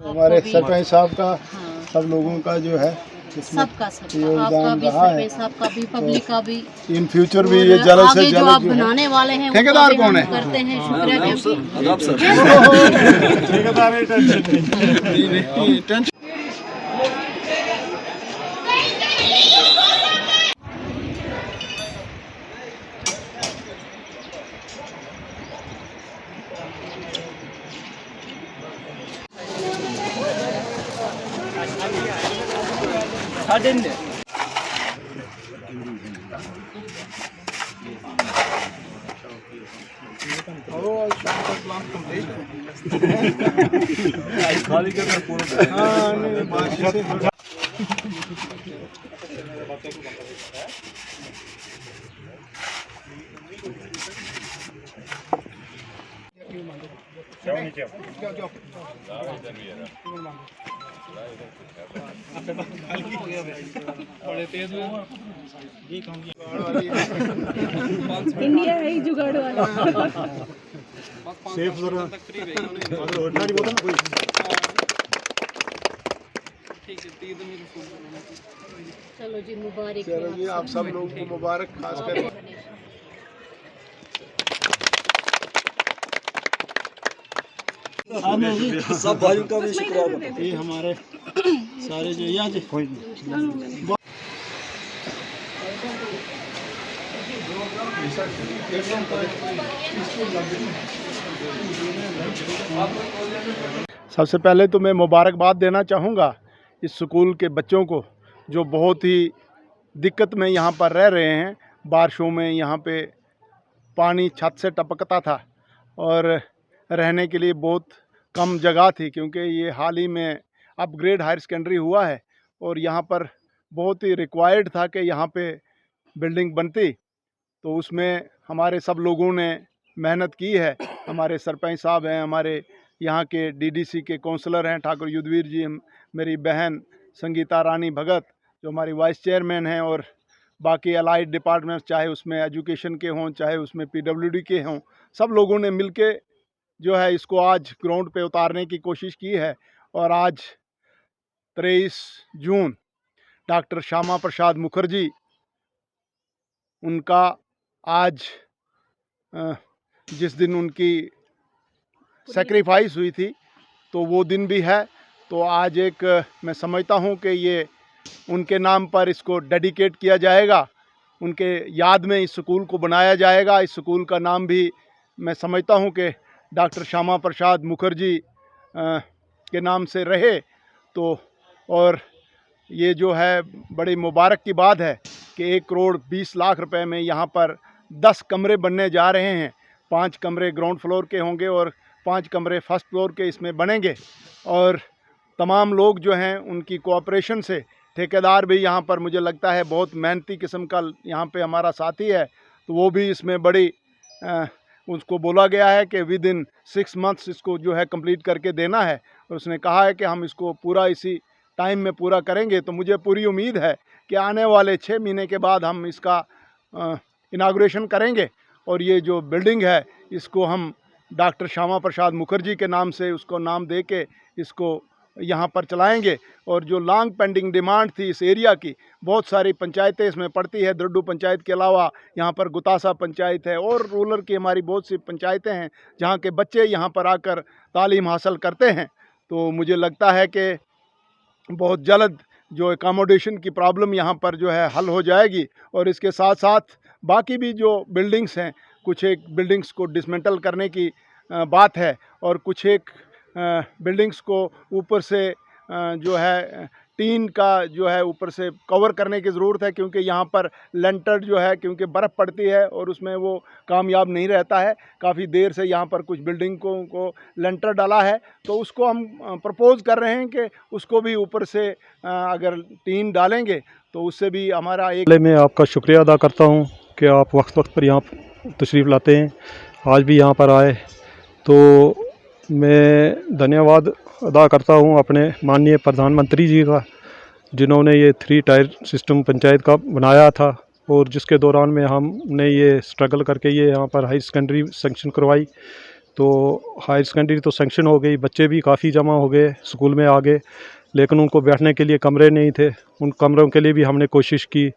हमारे सरपंच साहब का सब लोगों का जो है सबका योगदान रहा है, सबका भी पब्लिक का भी। इन फ्यूचर भी ये जल्द से जो आप जल्द बनाने वाले हैं ठेकेदार कौन है? करते हैं शुक्रिया टेंशन इंडिया है ही जुगाड़ वाला। सेफ जरा चलो जी मुबारक। चलो जी आप सब लोगों को मुबारक, खासकर सब भाइयों का भी शुक्रिया। ये हमारे सारे जो यहाँ जी सबसे पहले तो मैं मुबारकबाद देना चाहूँगा इस स्कूल के बच्चों को जो बहुत ही दिक्कत में यहाँ पर रह रहे हैं। बारिशों में यहाँ पे पानी छत से टपकता था और रहने के लिए बहुत कम जगह थी, क्योंकि ये हाल ही में अपग्रेड हायर सेकेंडरी हुआ है और यहाँ पर बहुत ही रिक्वायर्ड था कि यहाँ पे बिल्डिंग बनती। तो उसमें हमारे सब लोगों ने मेहनत की है। हमारे सरपंच साहब हैं, हमारे यहाँ के डीडीसी के काउंसलर हैं ठाकुर युद्धवीर जी, मेरी बहन संगीता रानी भगत जो हमारी वाइस चेयरमैन हैं, और बाकी अलाइड डिपार्टमेंट्स, चाहे उसमें एजुकेशन के हों चाहे उसमें पीडब्ल्यूडी के हों, सब लोगों ने मिलके जो है इसको आज ग्राउंड पे उतारने की कोशिश की है। और आज 23 जून डॉक्टर श्यामा प्रसाद मुखर्जी उनका आज जिस दिन उनकी सेक्रीफाइस हुई थी तो वो दिन भी है। तो आज एक मैं समझता हूँ कि ये उनके नाम पर इसको डेडिकेट किया जाएगा, उनके याद में इस स्कूल को बनाया जाएगा। इस स्कूल का नाम भी मैं समझता हूँ कि डॉक्टर श्यामा प्रसाद मुखर्जी के नाम से रहे। तो और ये जो है बड़ी मुबारक की बात है कि 1 करोड़ 20 लाख रुपए में यहाँ पर 10 कमरे बनने जा रहे हैं। 5 कमरे ग्राउंड फ्लोर के होंगे और 5 कमरे फर्स्ट फ्लोर के इसमें बनेंगे। और तमाम लोग जो हैं उनकी कोऑपरेशन से, ठेकेदार भी यहाँ पर मुझे लगता है बहुत मेहनती किस्म का यहाँ पे हमारा साथी है, तो वो भी इसमें बड़ी उसको बोला गया है कि विद इन 6 मंथ्स इसको जो है कंप्लीट करके देना है। और उसने कहा है कि हम इसको पूरा इसी टाइम में पूरा करेंगे। तो मुझे पूरी उम्मीद है कि आने वाले 6 महीने के बाद हम इसका इनाग्रेशन करेंगे और ये जो बिल्डिंग है इसको हम डॉक्टर श्यामा प्रसाद मुखर्जी के नाम से उसको नाम दे के इसको यहाँ पर चलाएंगे। और जो लॉन्ग पेंडिंग डिमांड थी इस एरिया की, बहुत सारी पंचायतें इसमें पड़ती है, द्रड्डू पंचायत के अलावा यहाँ पर गुतासा पंचायत है और रूरल की हमारी बहुत सी पंचायतें हैं जहाँ के बच्चे यहाँ पर आकर तालीम हासिल करते हैं। तो मुझे लगता है कि बहुत जल्द जो एकोमोडेशन की प्रॉब्लम यहाँ पर जो है हल हो जाएगी। और इसके साथ साथ बाकी भी जो बिल्डिंग्स हैं, कुछ एक बिल्डिंग्स को डिसमेंटल करने की बात है और कुछ एक बिल्डिंग्स को ऊपर से जो है टीन का जो है ऊपर से कवर करने की ज़रूरत है, क्योंकि यहाँ पर लेंटर जो है क्योंकि बर्फ़ पड़ती है और उसमें वो कामयाब नहीं रहता है। काफ़ी देर से यहाँ पर कुछ बिल्डिंगों को लेंटर डाला है, तो उसको हम प्रपोज़ कर रहे हैं कि उसको भी ऊपर से अगर टीन डालेंगे तो उससे भी हमारा एक। पहले मैं आपका शुक्रिया अदा करता हूँ कि आप वक्त वक्त पर यहाँ तशरीफ़ लाते हैं। आज भी यहाँ पर आए तो मैं धन्यवाद अदा करता हूँ अपने माननीय प्रधानमंत्री जी का, जिन्होंने ये 3 टायर सिस्टम पंचायत का बनाया था और जिसके दौरान में हमने ये स्ट्रगल करके ये यहाँ पर हाई सेकेंडरी सेंक्शन करवाई। तो हाई सेकेंडरी तो सेंक्शन हो गई, बच्चे भी काफ़ी जमा हो गए स्कूल में आ गए, लेकिन उनको बैठने के लिए कमरे नहीं थे। उन कमरों के लिए भी हमने कोशिश की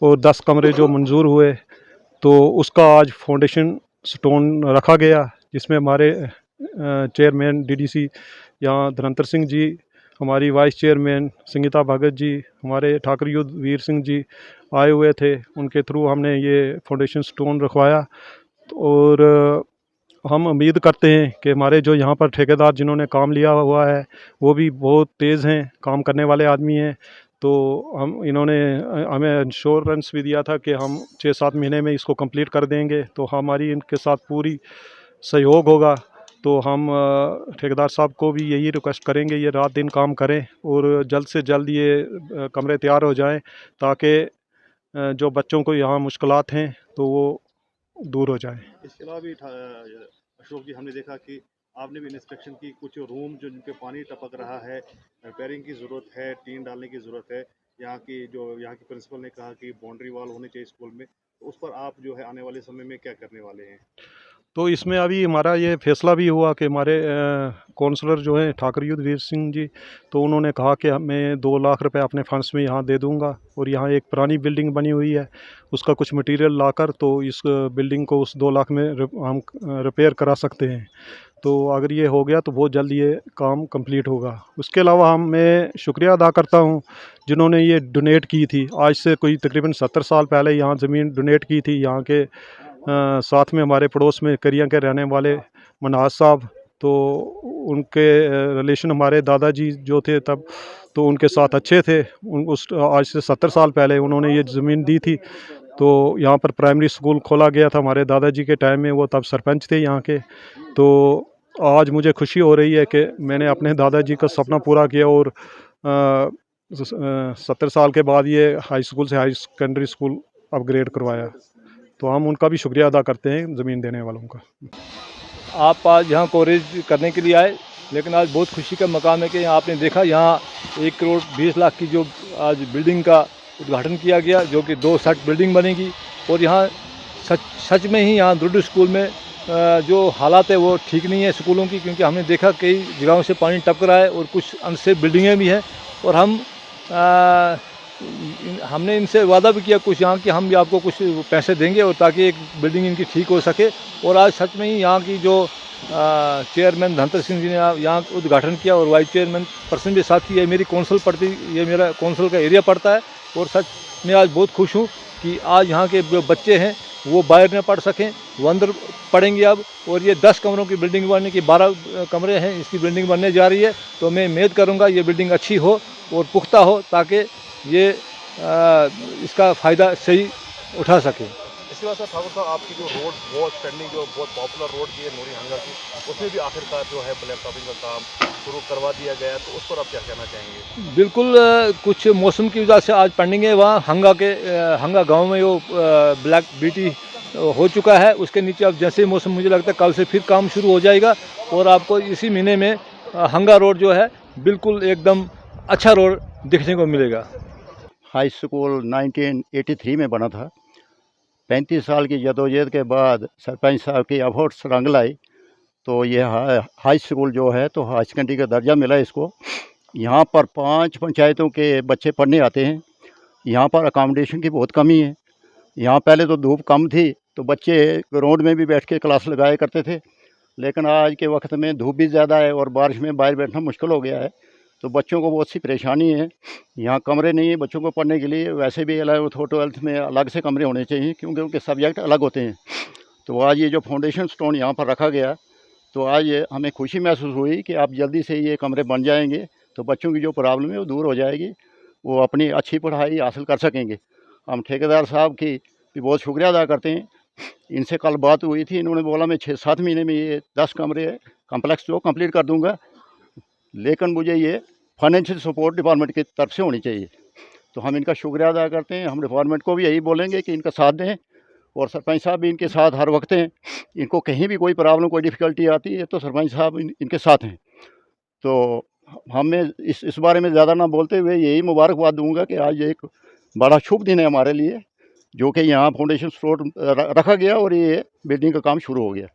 और 10 कमरे जो मंजूर हुए तो उसका आज फाउंडेशन स्टोन रखा गया, जिसमें हमारे चेयरमैन डीडीसी यहाँ धनंतर सिंह जी, हमारी वाइस चेयरमैन संगीता भगत जी, हमारे ठाकुर युद्ध वीर सिंह जी आए हुए थे। उनके थ्रू हमने ये फाउंडेशन स्टोन रखवाया और हम उम्मीद करते हैं कि हमारे जो यहाँ पर ठेकेदार जिन्होंने काम लिया हुआ है वो भी बहुत तेज़ हैं, काम करने वाले आदमी हैं। तो इन्होंने हमें इंश्योरेंस भी दिया था कि हम 6-7 महीने में इसको कंप्लीट कर देंगे, तो हमारी इनके साथ पूरी सहयोग होगा। तो हम ठेकेदार साहब को भी यही रिक्वेस्ट करेंगे ये रात दिन काम करें और जल्द से जल्द ये कमरे तैयार हो जाएं, ताकि जो बच्चों को यहाँ मुश्किलात हैं तो वो दूर हो जाएं। इसके अलावा भी अशोक जी, हमने देखा कि आपने भी इंस्पेक्शन की, कुछ रूम जो जिनके पानी टपक रहा है, रिपेयरिंग की ज़रूरत है, टीन डालने की ज़रूरत है। यहाँ की प्रिंसिपल ने कहा कि बाउंड्री वॉल होनी चाहिए स्कूल में, तो उस पर आप जो है आने वाले समय में क्या करने वाले हैं? तो इसमें अभी हमारा ये फैसला भी हुआ कि हमारे काउंसलर जो हैं ठाकुर युद्ध वीर सिंह जी, तो उन्होंने कहा कि मैं 2 लाख रुपए अपने फंड्स में यहाँ दे दूँगा और यहाँ एक पुरानी बिल्डिंग बनी हुई है, उसका कुछ मटेरियल लाकर तो इस बिल्डिंग को उस 2 लाख में हम रिपेयर करा सकते हैं। तो अगर ये हो गया तो बहुत जल्द ये काम कंप्लीट होगा। उसके अलावा मैं शुक्रिया अदा करता हूँ जिन्होंने ये डोनेट की थी। आज से कोई तकरीबन 70 साल पहले यहाँ ज़मीन डोनेट की थी। यहाँ के साथ में हमारे पड़ोस में करिया के रहने वाले मनाज साहब, तो उनके रिलेशन हमारे दादाजी जो थे तब, तो उनके साथ अच्छे थे। आज से 70 साल पहले उन्होंने ये ज़मीन दी थी। तो यहाँ पर प्राइमरी स्कूल खोला गया था हमारे दादाजी के टाइम में, वो तब सरपंच थे यहाँ के। तो आज मुझे खुशी हो रही है कि मैंने अपने दादाजी का सपना पूरा किया और 70 साल के बाद ये हाई स्कूल से हाई सेकेंडरी स्कूल अपग्रेड करवाया। तो हम उनका भी शुक्रिया अदा करते हैं ज़मीन देने वालों का। आप आज यहाँ कवरेज करने के लिए आए, लेकिन आज बहुत खुशी का मकाम है कि आपने देखा यहाँ 1 करोड़ 20 लाख की जो आज बिल्डिंग का उद्घाटन किया गया, जो कि 2 सेट बिल्डिंग बनेगी। और यहाँ सच में ही यहाँ दुर्ड स्कूल में जो हालात है वो ठीक नहीं है स्कूलों की, क्योंकि हमने देखा कई जगहों से पानी टपक रहा है और कुछ अनसेफ बिल्डिंगें भी हैं। और हमने इनसे वादा भी किया कुछ यहाँ कि हम भी आपको कुछ पैसे देंगे और ताकि एक बिल्डिंग इनकी ठीक हो सके। और आज सच में ही यहाँ की जो चेयरमैन धनंतर सिंह जी ने यहाँ उद्घाटन किया और वाइस चेयरमैन पर्सन भी साथ ही है, मेरी कौंसल पड़ती, ये मेरा कौंसल का एरिया पड़ता है। और सच में आज बहुत खुश हूँ कि आज यहाँ के जो बच्चे हैं वो बाहर न पढ़ सकें, वो अंदर पढ़ेंगे अब। और ये 10 कमरों की बिल्डिंग बनने की 12 कमरे हैं, इसकी बिल्डिंग बनने जा रही है। तो मैं उम्मीद करूँगा ये बिल्डिंग अच्छी हो और पुख्ता हो, ताकि ये इसका फ़ायदा सही उठा सके। इसके बाद ठाकुर साहब, आपकी जो रोड बहुत पेंडिंग, जो बहुत पॉपुलर रोड की है नूरी हंगा की, उसमें भी आखिरकार जो है ब्लैक टॉपिंग का काम शुरू करवा दिया गया, तो उस पर आप क्या कहना चाहेंगे? बिल्कुल, कुछ मौसम की वजह से आज पेंडिंग है। वहाँ हंगा गांव में वो ब्लैक बीटी हो चुका है, उसके नीचे अब जैसे ही मौसम, मुझे लगता है कल से फिर काम शुरू हो जाएगा और आपको इसी महीने में हंगा रोड जो है बिल्कुल एकदम अच्छा रोड दिखने को मिलेगा। हाई स्कूल 1983 में बना था। 35 साल की जदोजहद के बाद सरपंच साहब की एफर्ट्स रंग लाई, तो ये हाई स्कूल जो है तो हाई सेकेंडरी का दर्जा मिला इसको। यहाँ पर 5 पंचायतों के बच्चे पढ़ने आते हैं। यहाँ पर अकोमोडेशन की बहुत कमी है। यहाँ पहले तो धूप कम थी तो बच्चे ग्राउंड में भी बैठ के क्लास लगाया करते थे, लेकिन आज के वक्त में धूप भी ज़्यादा है और बारिश में बाहर बैठना मुश्किल हो गया है, तो बच्चों को बहुत सी परेशानी है। यहाँ कमरे नहीं है बच्चों को पढ़ने के लिए। वैसे भी 11th और 12th में अलग से कमरे होने चाहिए, क्योंकि उनके सब्जेक्ट अलग होते हैं। तो आज ये जो फाउंडेशन स्टोन यहाँ पर रखा गया, तो आज हमें खुशी महसूस हुई कि आप जल्दी से ये कमरे बन जाएंगे, तो बच्चों की जो प्रॉब्लम है वो दूर हो जाएगी, वो अपनी अच्छी पढ़ाई हासिल कर सकेंगे। हम ठेकेदार साहब की भी बहुत शुक्रिया अदा करते हैं। इनसे कल बात हुई थी, इन्होंने बोला मैं 6-7 महीने में ये 10 कमरे कम्प्लेक्स जो कंप्लीट कर दूंगा, लेकिन मुझे ये फाइनेंशियल सपोर्ट डिपार्टमेंट की तरफ से होनी चाहिए। तो हम इनका शुक्रिया अदा करते हैं। हम डिपार्टमेंट को भी यही बोलेंगे कि इनका साथ दें, और सरपंच साहब भी इनके साथ हर वक्त हैं। इनको कहीं भी कोई प्रॉब्लम, कोई डिफ़िकल्टी आती है तो सरपंच साहब इनके साथ हैं। तो हमें इस बारे में ज़्यादा ना बोलते हुए यही मुबारकबाद दूंगा कि आज एक बड़ा शुभ दिन है हमारे लिए, जो कि यहाँ फाउंडेशन स्टोर रखा गया और ये बिल्डिंग का काम शुरू हो गया।